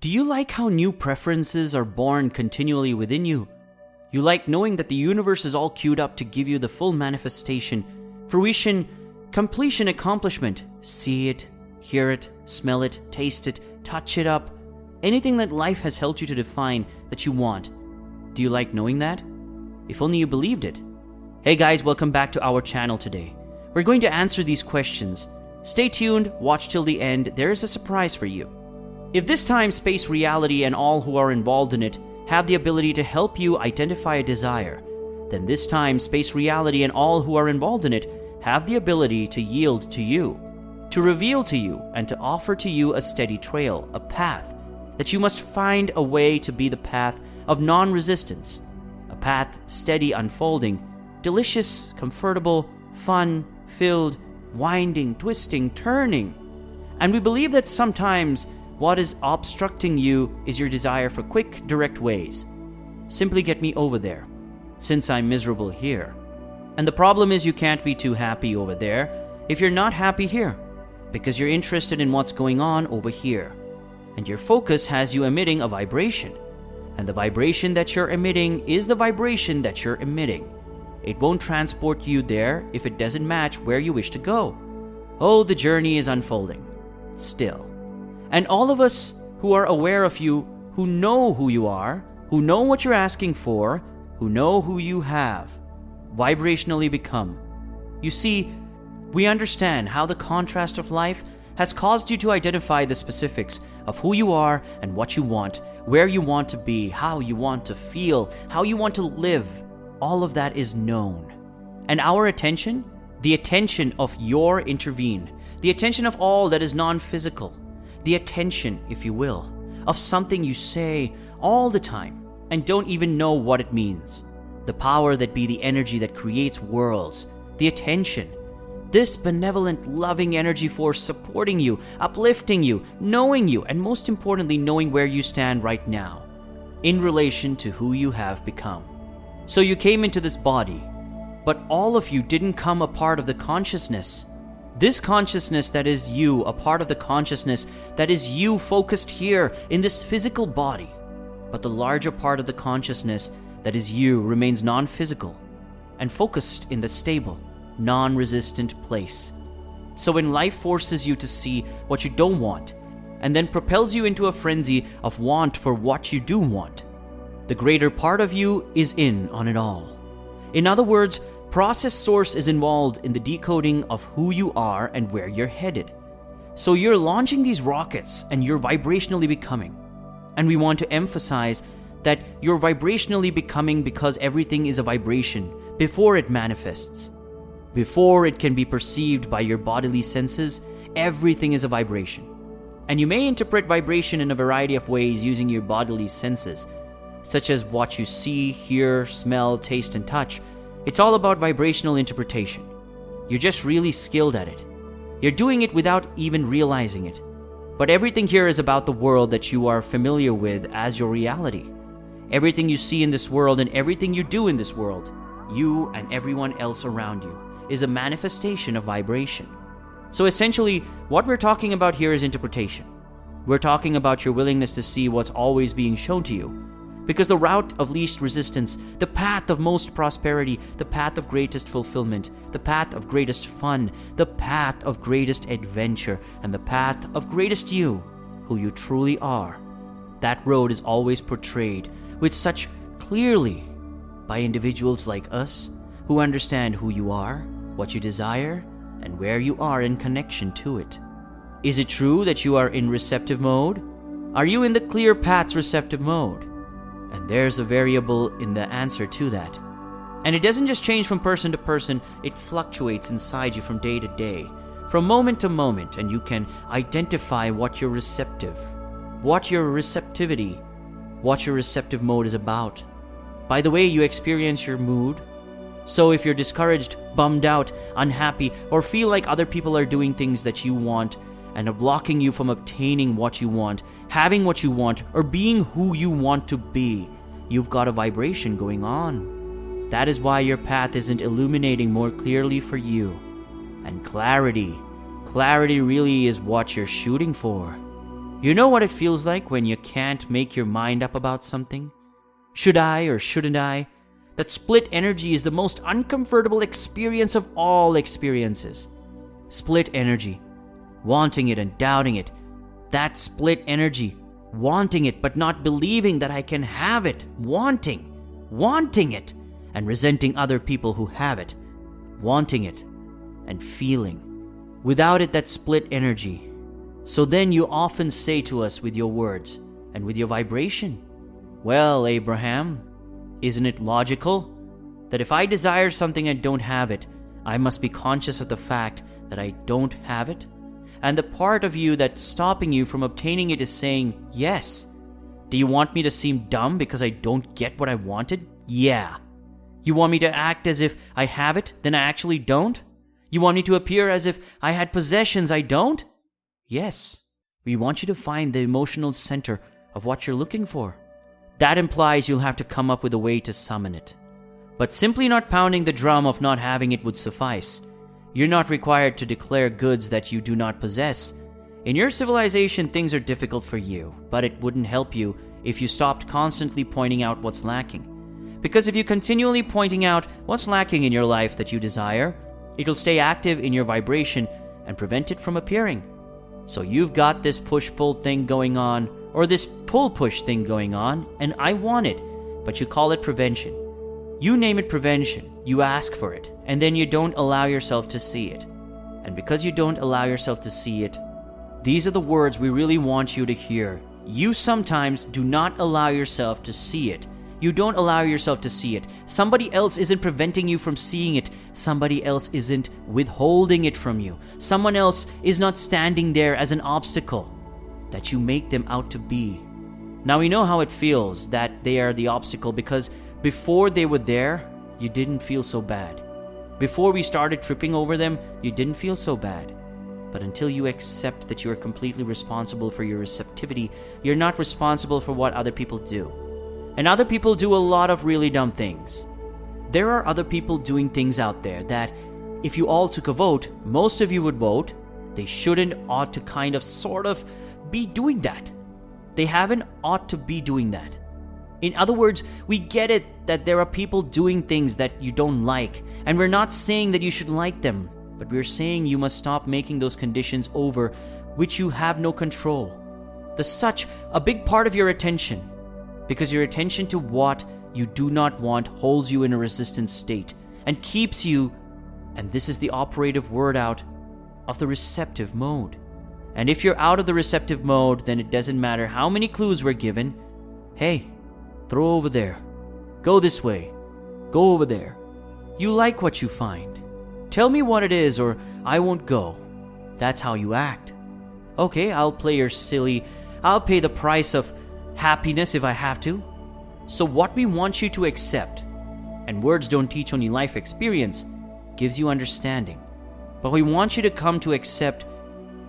Do you like how new preferences are born continually within you? You like knowing that the universe is all queued up to give you the full manifestation, fruition, completion, accomplishment. See it, hear it, smell it, taste it, touch it up. Anything that life has helped you to define that you want. Do you like knowing that? If only you believed it. Hey guys, welcome back to our channel today. We're going to answer these questions. Stay tuned, watch till the end. There is a surprise for you. If this time, space, reality, and all who are involved in it have the ability to help you identify a desire, then this time, space, reality, and all who are involved in it have the ability to yield to you, to reveal to you, and to offer to you a steady trail, a path, that you must find a way to be the path of non-resistance, a path steady unfolding, delicious, comfortable, fun, filled, winding, twisting, turning. And we believe that sometimes what is obstructing you is your desire for quick, direct ways. Simply get me over there, since I'm miserable here. And the problem is you can't be too happy over there if you're not happy here, because you're interested in what's going on over here. And your focus has you emitting a vibration. And the vibration that you're emitting is the vibration that you're emitting. It won't transport you there if it doesn't match where you wish to go. Oh, the journey is unfolding. Still. And all of us who are aware of you, who know who you are, who know what you're asking for, who know who you have, vibrationally become. You see, we understand how the contrast of life has caused you to identify the specifics of who you are and what you want, where you want to be, how you want to feel, how you want to live. All of that is known. And our attention, the attention of your intervene, the attention of all that is non-physical, the attention, if you will, of something you say all the time and don't even know what it means. The power that be the energy that creates worlds, the attention, this benevolent, loving energy force supporting you, uplifting you, knowing you, and most importantly, knowing where you stand right now in relation to who you have become. So you came into this body, but all of you didn't come a part of the consciousness. This consciousness that is you, a part of the consciousness that is you focused here in this physical body. But the larger part of the consciousness that is you remains non-physical and focused in the stable, non-resistant place. So when life forces you to see what you don't want and then propels you into a frenzy of want for what you do want, the greater part of you is in on it all. In other words, process source is involved in the decoding of who you are and where you're headed. So you're launching these rockets and you're vibrationally becoming. And we want to emphasize that you're vibrationally becoming because everything is a vibration before it manifests. Before it can be perceived by your bodily senses, everything is a vibration. And you may interpret vibration in a variety of ways using your bodily senses, such as what you see, hear, smell, taste, and touch. It's all about vibrational interpretation. You're just really skilled at it. You're doing it without even realizing it. But everything here is about the world that you are familiar with as your reality. Everything you see in this world and everything you do in this world, you and everyone else around you, is a manifestation of vibration. So essentially, what we're talking about here is interpretation. We're talking about your willingness to see what's always being shown to you. Because the route of least resistance, the path of most prosperity, the path of greatest fulfillment, the path of greatest fun, the path of greatest adventure, and the path of greatest you, who you truly are, that road is always portrayed with such clearly by individuals like us who understand who you are, what you desire, and where you are in connection to it. Is it true that you are in receptive mode? Are you in the clear path's receptive mode? And there's a variable in the answer to that. And it doesn't just change from person to person, it fluctuates inside you from day to day, from moment to moment, and you can identify what your receptive mode is about. By the way you experience your mood. So if you're discouraged, bummed out, unhappy, or feel like other people are doing things that you want and are blocking you from obtaining what you want, having what you want, or being who you want to be, you've got a vibration going on. That is why your path isn't illuminating more clearly for you. And clarity really is what you're shooting for. You know what it feels like when you can't make your mind up about something? Should I or shouldn't I? That split energy is the most uncomfortable experience of all experiences. Split energy. Wanting it and doubting it. That split energy. Wanting it but not believing that I can have it. Wanting it. And resenting other people who have it. Wanting it and feeling. Without it, that split energy. So then you often say to us with your words and with your vibration, well, Abraham, isn't it logical that if I desire something and don't have it, I must be conscious of the fact that I don't have it? And the part of you that's stopping you from obtaining it is saying, yes. Do you want me to seem dumb because I don't get what I wanted? Yeah. You want me to act as if I have it, then I actually don't? You want me to appear as if I had possessions I don't? Yes. We want you to find the emotional center of what you're looking for. That implies you'll have to come up with a way to summon it. But simply not pounding the drum of not having it would suffice. You're not required to declare goods that you do not possess. In your civilization, things are difficult for you, but it wouldn't help you if you stopped constantly pointing out what's lacking. Because if you continually pointing out what's lacking in your life that you desire, it'll stay active in your vibration and prevent it from appearing. So you've got this push-pull thing going on, or this pull-push thing going on, and I want it, but you call it prevention. You name it prevention, you ask for it, and then you don't allow yourself to see it. And because you don't allow yourself to see it, these are the words we really want you to hear. You sometimes do not allow yourself to see it. You don't allow yourself to see it. Somebody else isn't preventing you from seeing it. Somebody else isn't withholding it from you. Someone else is not standing there as an obstacle that you make them out to be. Now we know how it feels that they are the obstacle because before they were there, you didn't feel so bad. Before we started tripping over them, you didn't feel so bad. But until you accept that you are completely responsible for your receptivity, you're not responsible for what other people do. And other people do a lot of really dumb things. There are other people doing things out there that, if you all took a vote, most of you would vote, they shouldn't, ought to sort of be doing that. They haven't ought to be doing that. In other words, we get it that there are people doing things that you don't like, and we're not saying that you should like them, but we're saying you must stop making those conditions over which you have no control. Such a big part of your attention, because your attention to what you do not want holds you in a resistant state and keeps you, and this is the operative word, out of the receptive mode. And if you're out of the receptive mode, then it doesn't matter how many clues we're given. Hey, throw over there. Go this way. Go over there. You like what you find. Tell me what it is or I won't go. That's how you act. Okay, I'll pay the price of happiness if I have to. So what we want you to accept, and words don't teach, only life experience gives you understanding. But we want you to come to accept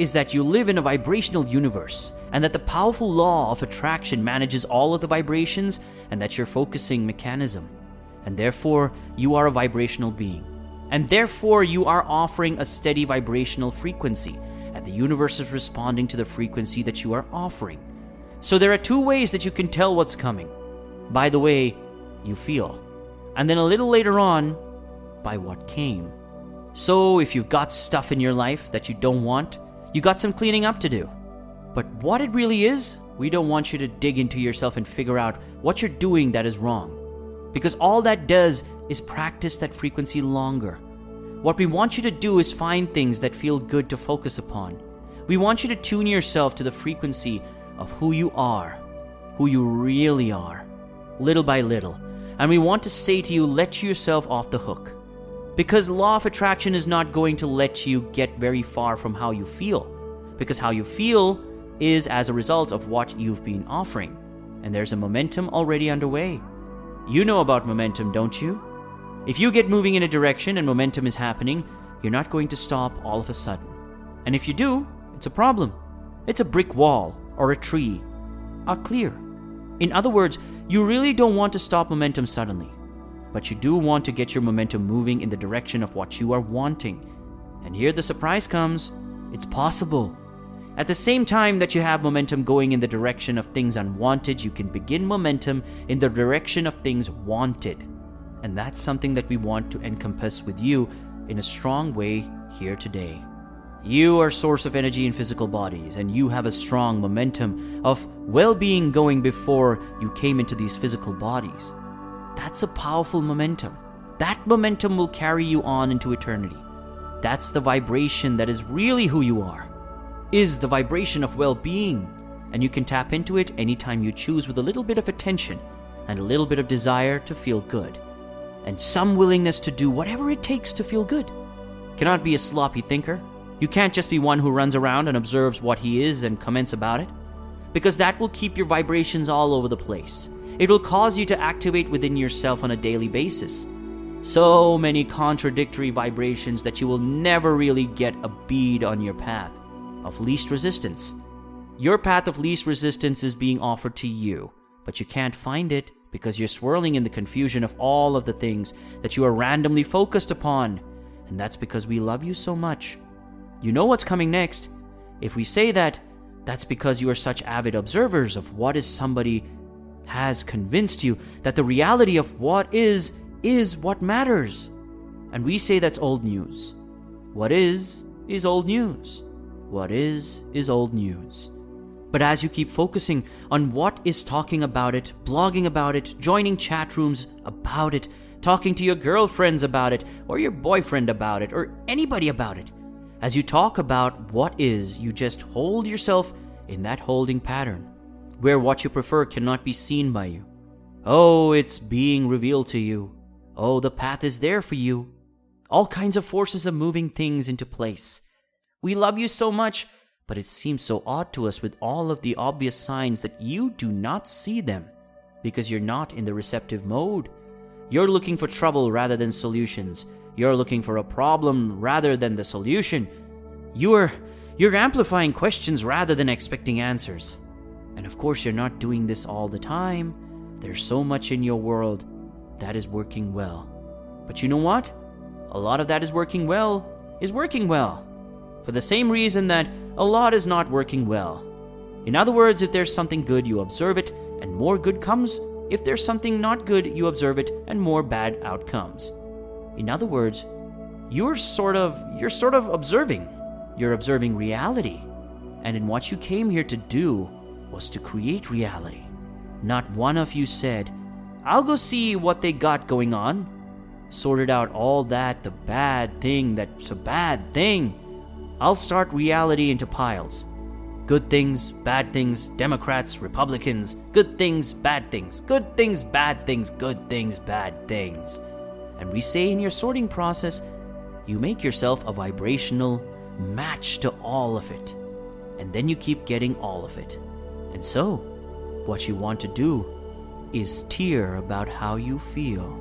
is that you live in a vibrational universe, and that the powerful law of attraction manages all of the vibrations, and that you're focusing mechanism. And therefore, you are a vibrational being. And therefore, you are offering a steady vibrational frequency, and the universe is responding to the frequency that you are offering. So there are two ways that you can tell what's coming. By the way you feel. And then a little later on, by what came. So if you've got stuff in your life that you don't want, you got some cleaning up to do. But what it really is, we don't want you to dig into yourself and figure out what you're doing that is wrong. Because all that does is practice that frequency longer. What we want you to do is find things that feel good to focus upon. We want you to tune yourself to the frequency of who you are, who you really are, little by little. And we want to say to you, let yourself off the hook. Because law of attraction is not going to let you get very far from how you feel. Because how you feel is as a result of what you've been offering. And there's a momentum already underway. You know about momentum, don't you? If you get moving in a direction and momentum is happening, you're not going to stop all of a sudden. And if you do, it's a problem. It's a brick wall or a tree. Clear. In other words, you really don't want to stop momentum suddenly. But you do want to get your momentum moving in the direction of what you are wanting. And here the surprise comes. It's possible. At the same time that you have momentum going in the direction of things unwanted, you can begin momentum in the direction of things wanted. And that's something that we want to encompass with you in a strong way here today. You are a source of energy in physical bodies, and you have a strong momentum of well-being going before you came into these physical bodies. That's a powerful momentum. That momentum will carry you on into eternity. That's the vibration that is really who you are, is the vibration of well-being, and you can tap into it anytime you choose with a little bit of attention and a little bit of desire to feel good, and some willingness to do whatever it takes to feel good. Cannot be a sloppy thinker. You can't just be one who runs around and observes what he is and comments about it, because that will keep your vibrations all over the place. It will cause you to activate within yourself on a daily basis. So many contradictory vibrations that you will never really get a bead on your path of least resistance. Your path of least resistance is being offered to you, but you can't find it because you're swirling in the confusion of all of the things that you are randomly focused upon. And that's because we love you so much. You know what's coming next. If we say that, that's because you are such avid observers of what is somebody has convinced you that the reality of what is what matters. And we say that's old news. What is old news. What is old news. But as you keep focusing on what is talking about it, blogging about it, joining chat rooms about it, talking to your girlfriends about it, or your boyfriend about it, or anybody about it, as you talk about what is, you just hold yourself in that holding pattern, where what you prefer cannot be seen by you. Oh, it's being revealed to you. Oh, the path is there for you. All kinds of forces are moving things into place. We love you so much, but it seems so odd to us with all of the obvious signs that you do not see them, because you're not in the receptive mode. You're looking for trouble rather than solutions. You're looking for a problem rather than the solution. You're amplifying questions rather than expecting answers. And of course, you're not doing this all the time. There's so much in your world that is working well. But you know what? A lot of that is working well. For the same reason that a lot is not working well. In other words, if there's something good, you observe it, and more good comes. If there's something not good, you observe it, and more bad outcomes. In other words, you're sort of observing. You're observing reality. And in what you came here to do was to create reality. Not one of you said, I'll go see what they got going on. Sorted out all that, the bad thing that's a bad thing. I'll start reality into piles. Good things, bad things, Democrats, Republicans, good things, bad things, good things, bad things, good things, bad things. And we say in your sorting process, you make yourself a vibrational match to all of it. And then you keep getting all of it. And so, what you want to do is tear about how you feel.